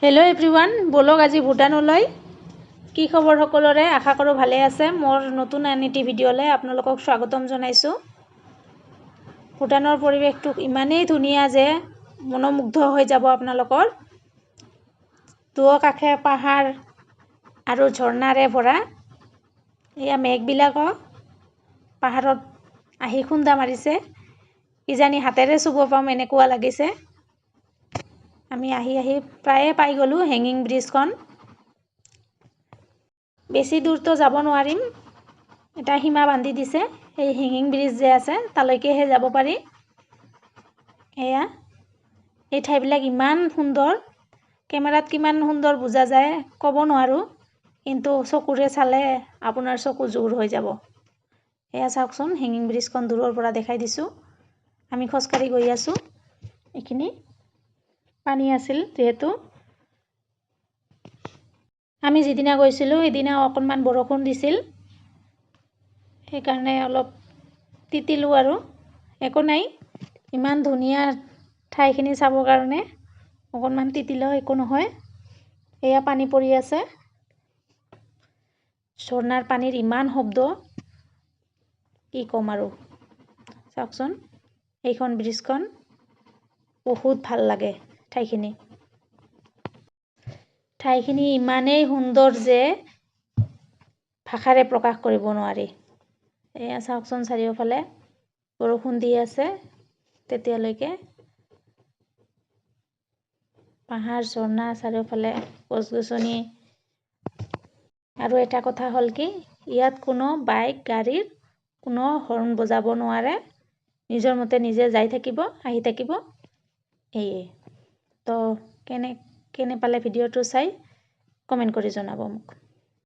Hello' everyone, বলক আজি ভূটানলৈ। কি খবৰ সকলোৰে? আশা কৰোঁ ভালে আছে। মোৰ নতুন এটি ভিডিঅ'লৈ আপোনালোকক স্বাগতম জনাইছোঁ। ভূটানৰ পৰিৱেশটো ইমানেই ধুনীয়া যে মনোমুগ্ধ হৈ যাব আপোনালোকৰ। দুয়োকাষে পাহাৰ আৰু ঝৰ্ণাৰে ভৰা। এয়া মেঘবিলাকো পাহাৰত আহি খুন্দা মাৰিছে। কিজানি হাতেৰে চুব পাম এনেকুৱা লাগিছে। আমি আহি প্ৰায়ে পাই গ'লোঁ হেঙিং ব্ৰিজখন। বেছি দূৰতো যাব নোৱাৰিম, এটা সীমা বান্ধি দিছে। সেই হেঙিং ব্ৰিজ যে আছে তালৈকেহে যাব পাৰি। এয়া এই ঠাইবিলাক ইমান সুন্দৰ, কেমেৰাত কিমান সুন্দৰ বুজা যায় ক'ব নোৱাৰোঁ, কিন্তু চকুৰে চালে আপোনাৰ চকু জোৰ হৈ যাব। এয়া চাওকচোন, হেঙিং ব্ৰিজখন দূৰৰ পৰা দেখাই দিছোঁ। আমি খোজকাঢ়ি গৈ আছোঁ। এইখিনি পানী আছিল যিহেতু। আমি যিদিনা গৈছিলোঁ সেইদিনা অকণমান বৰষুণ দিছিল, সেইকাৰণে অলপ তিতিলোঁ আৰু একো নাই। ইমান ধুনীয়া ঠাইখিনি চাবৰ কাৰণে অকণমান তিতিলেও একো নহয়। এয়া পানী পৰি আছে, ঝৰ্ণাৰ পানীৰ ইমান শব্দ, কি ক'ম আৰু। চাওকচোন, এইখন ব্ৰিজখন বহুত ভাল লাগে। ঠাইখিনি ইমানেই সুন্দৰ যে ভাষাৰে প্ৰকাশ কৰিব নোৱাৰি। এয়া চাওকচোন, চাৰিওফালে বৰষুণ দি আছে তেতিয়ালৈকে। পাহাৰ ঝৰ্ণা চাৰিওফালে, গছ-গছনি। আৰু এটা কথা হ'ল কি, ইয়াত কোনো বাইক গাড়ীৰ কোনো হৰ্ণ বজাব নোৱাৰে। নিজৰ মতে নিজে যাই থাকিব, আহি থাকিব। এয়ে তো কেনে পালে ভিডিঅ'টো চাই কমেণ্ট কৰি জনাব মোক।